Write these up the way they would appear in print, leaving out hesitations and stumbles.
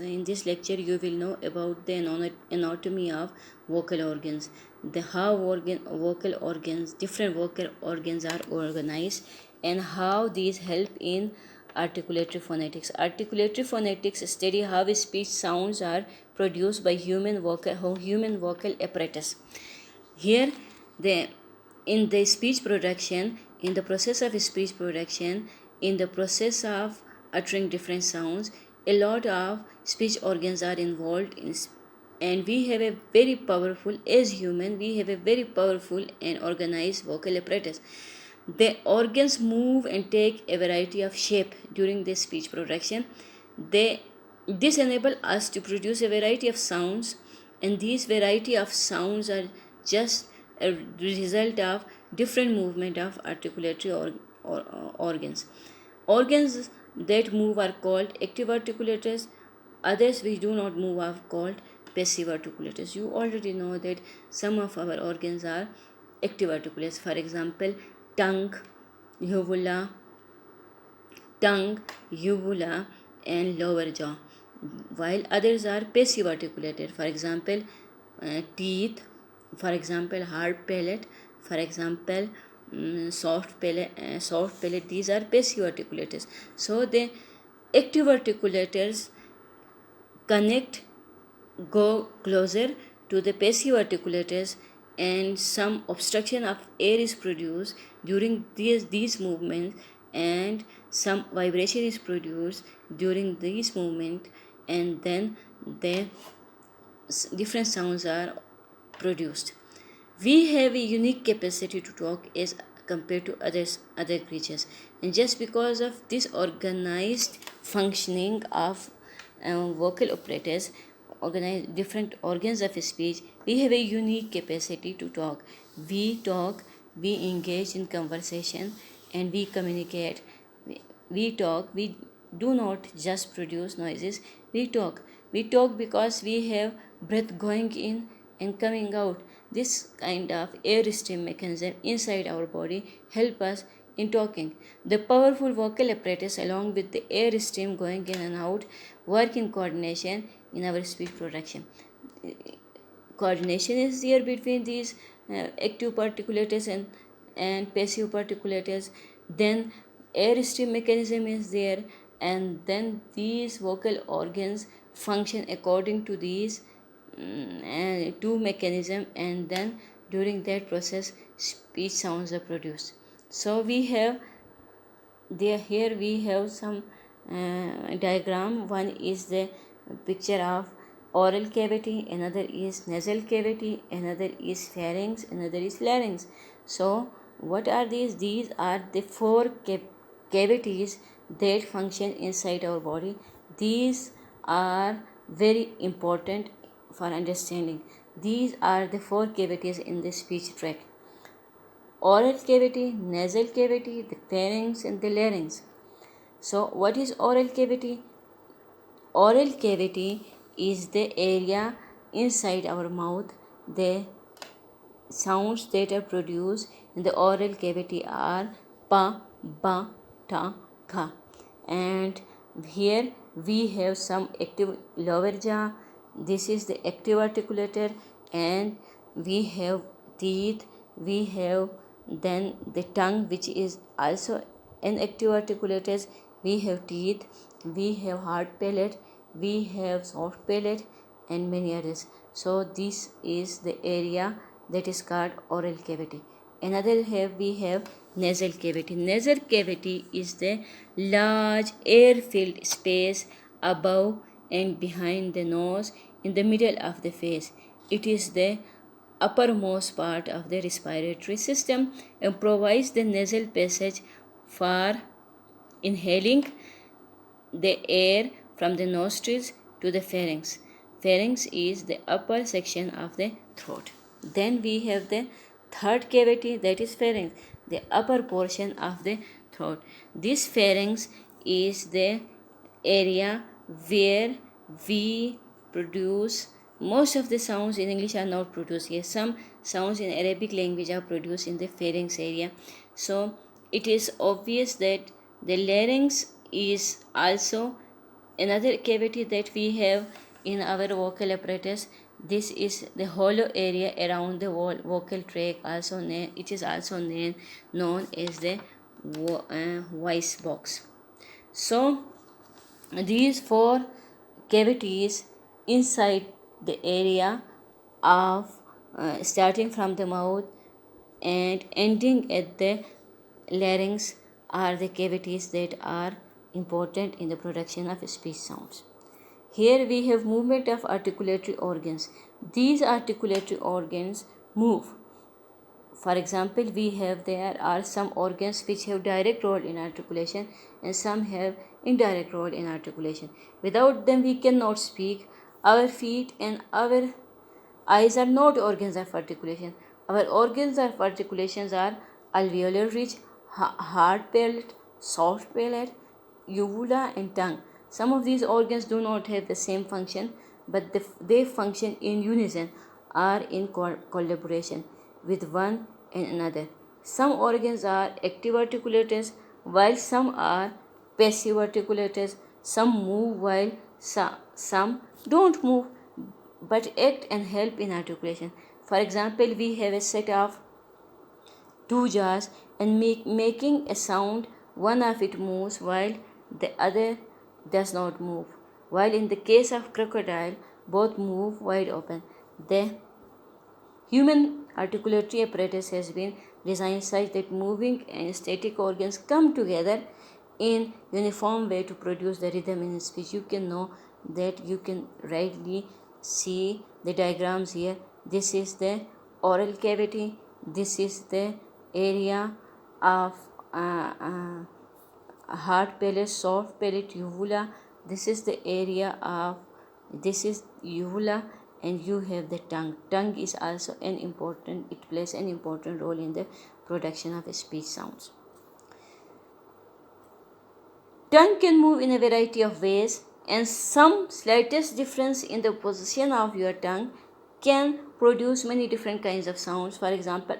in this lecture you will know about the anatomy of vocal organs, the how vocal organs, different vocal organs are organized, and how these help in articulatory phonetics. Articulatory phonetics study how speech sounds are produced by human vocal apparatus. Here, the in the speech production, in the process of speech production, in the process of uttering different sounds, a lot of speech organs are involved in, and we have a very powerful, as human, we have a very powerful and organized vocal apparatus. The organs move and take a variety of shape during the speech production. This enables us to produce a variety of sounds, and these variety of sounds are just a result of different movement of articulatory organs. Organs that move are called active articulators. Others which do not move are called passive articulators. You already know that some of our organs are active articulators. For example, tongue, uvula, and lower jaw, while others are passive articulated. For example, teeth, for example, hard palate, for example, soft palate. These are passive articulators. So the active articulators go closer to the passive articulators, and some obstruction of air is produced during these movements, and some vibration is produced during these movements, and then the different sounds are produced. We have a unique capacity to talk as compared to other creatures, and just because of this organized functioning of vocal apparatus, organize different organs of speech, we have a unique capacity to talk. We engage in conversation, and we communicate. We talk, we do not just produce noises, we talk. We talk because we have breath going in and coming out. This kind of air stream mechanism inside our body help us in talking. The powerful vocal apparatus along with the air stream going in and out work in coordination in our speech production. Coordination is there between these active particulators and passive particulators. Then air stream mechanism is there, and then these vocal organs function according to these two mechanism, and then during that process speech sounds are produced. So we have there, here we have some diagram. One is the picture of oral cavity, another is nasal cavity, another is pharynx, another is larynx. So what are these? These are the four cavities that function inside our body. These are very important for understanding. These are the four cavities in the speech tract: oral cavity, nasal cavity, the pharynx, and the larynx. So what is oral cavity? Oral cavity is the area inside our mouth. The sounds that are produced in the oral cavity are pa, ba, ta, kha. And here we have some active lower jaw. This is the active articulator, and we have teeth. We have then the tongue, which is also an active articulator. We have teeth. We have hard palate. We have soft palate, and many others. So this is the area that is called oral cavity. Another we have nasal cavity. Nasal cavity is the large air-filled space above and behind the nose in the middle of the face. It is the uppermost part of the respiratory system and provides the nasal passage for inhaling the air from the nostrils to the pharynx. Pharynx is the upper section of the throat. Then we have the third cavity, that is pharynx, the upper portion of the throat. This pharynx is the area where we produce most of the sounds. In English are not produced here. Some sounds in Arabic language are produced in the pharynx area. So it is obvious that the larynx is also Another cavity that we have in our vocal apparatus, this is the hollow area around the vocal tract, it is also known as the voice box. So these four cavities inside the area of starting from the mouth and ending at the larynx are the cavities that are important in the production of speech sounds. Here we have movement of articulatory organs. These articulatory organs move. For example, there are some organs which have direct role in articulation and some have indirect role in articulation. Without them we cannot speak. Our feet and our eyes are not organs of articulation. Our organs of articulations are alveolar ridge, hard palate, soft palate, uvula and tongue. Some of these organs do not have the same function, but they function in unison or in collaboration with one and another. Some organs are active articulators while some are passive articulators. Some move while some don't move but act and help in articulation. For example, we have a set of two jaws and making a sound, one of it moves while the other does not move. While in the case of crocodile, both move wide open. The human articulatory apparatus has been designed such that moving and static organs come together in uniform way to produce the rhythm in speech. You can know that you can rightly see the diagrams here. This is the oral cavity. This is the area of hard palate, soft palate, uvula. This is the area of, this is uvula, and you have the tongue. Tongue is also it plays an important role in the production of speech sounds. Tongue can move in a variety of ways, and some slightest difference in the position of your tongue can produce many different kinds of sounds. For example,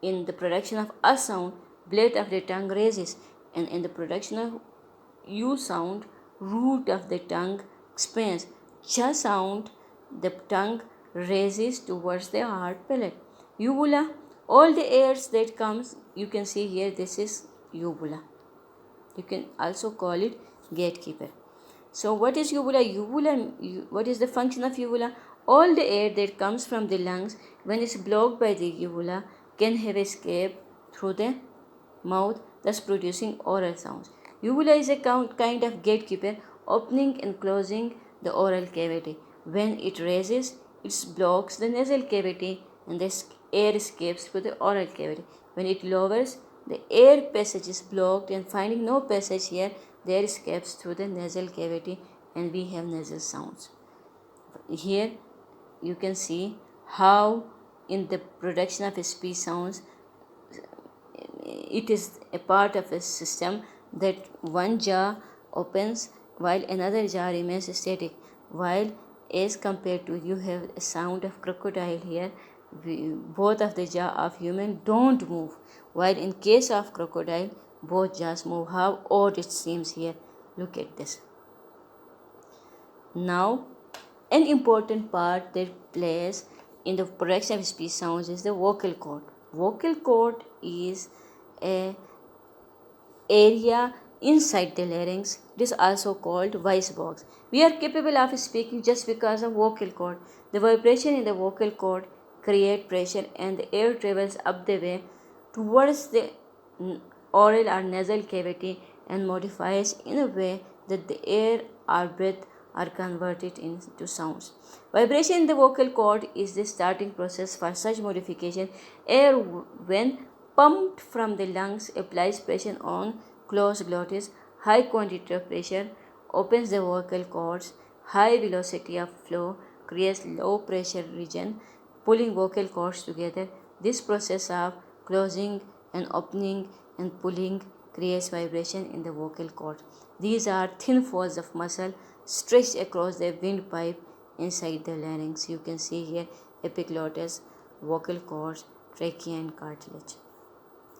in the production of a sound, blade of the tongue raises, and in the production of u sound, root of the tongue expands. Cha sound, the tongue raises towards the hard palate. Uvula, all the airs that comes, you can see here, this is uvula. You can also call it gatekeeper. So what is uvula? What is the function of uvula? All the air that comes from the lungs when it's blocked by the uvula can have escape through the mouth, thus producing oral sounds. Uvula is a kind of gatekeeper, opening and closing the oral cavity. When it raises, it blocks the nasal cavity and the air escapes through the oral cavity. When it lowers, the air passage is blocked, and finding no passage here, the air escapes through the nasal cavity and we have nasal sounds. Here you can see how in the production of speech sounds, it is a part of a system that one jaw opens while another jaw remains static. While as compared to, you have a sound of crocodile here, both of the jaw of human don't move, while in case of crocodile both jaws move. How odd it seems here. Look at this. Now an important part that plays in the production of speech sounds is the vocal cord. Vocal cord is a area inside the larynx. It is also called voice box. We are capable of speaking just because of vocal cord. The vibration in the vocal cord create pressure and the air travels up the way towards the oral or nasal cavity and modifies in a way that the air or breath are converted into sounds. Vibration in the vocal cord is the starting process for such modification. Air, when pumped from the lungs, applies pressure on closed glottis. High quantity of pressure opens the vocal cords. High velocity of flow creates low pressure region, pulling vocal cords together. This process of closing and opening and pulling creates vibration in the vocal cord. These are thin folds of muscle stretched across the windpipe inside the larynx. You can see here epiglottis, vocal cords, trachea and cartilage.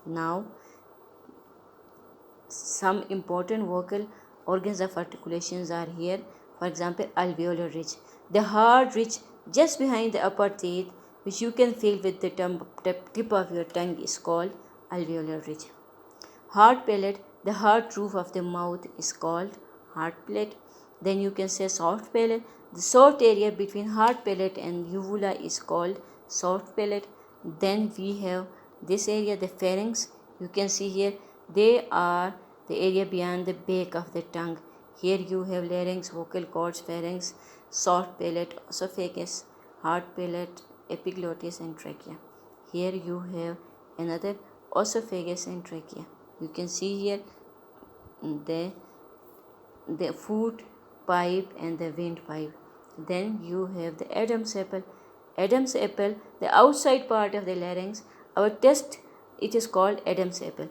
Now some important vocal organs of articulations are here. For example, alveolar ridge, the hard ridge just behind the upper teeth, which you can feel with the tip of your tongue, is called alveolar ridge. Hard palate, the hard roof of the mouth, is called hard palate. Then you can say soft palate. The soft area between hard palate and uvula is called soft palate. Then we have this area, the pharynx. You can see here, they are the area beyond the back of the tongue. Here you have larynx, vocal cords, pharynx, soft palate, esophagus, hard palate, epiglottis, and trachea. Here you have another esophagus and trachea. You can see here the food pipe and the windpipe. Then you have the Adam's apple. Adam's apple, the outside part of the larynx. Our test, it is called Adam's apple.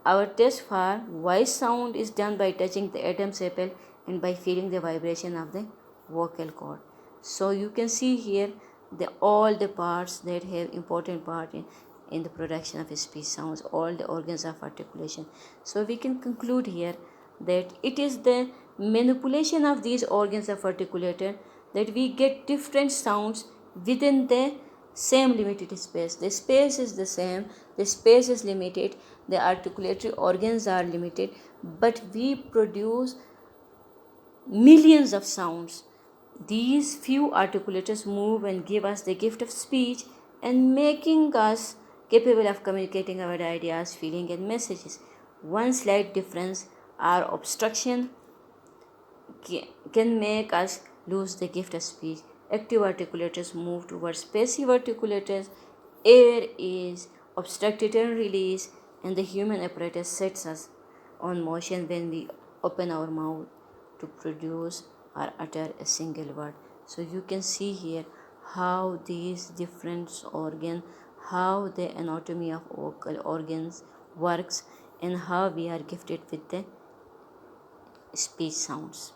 Our test for voice sound is done by touching the Adam's apple and by feeling the vibration of the vocal cord. So you can see here all the parts that have important part in the production of speech sounds, all the organs of articulation. So we can conclude here that it is the manipulation of these organs of articulator that we get different sounds within the same limited space. The space is the same, the space is limited, the articulatory organs are limited, but we produce millions of sounds. These few articulators move and give us the gift of speech and making us capable of communicating our ideas, feeling, and messages. One slight difference or obstruction can make us lose the gift of speech. Active articulators move towards passive articulators. Air is obstructed and released, and the human apparatus sets us on motion when we open our mouth to produce or utter a single word. So you can see here how these different organs, how the anatomy of vocal organs works, and how we are gifted with the speech sounds.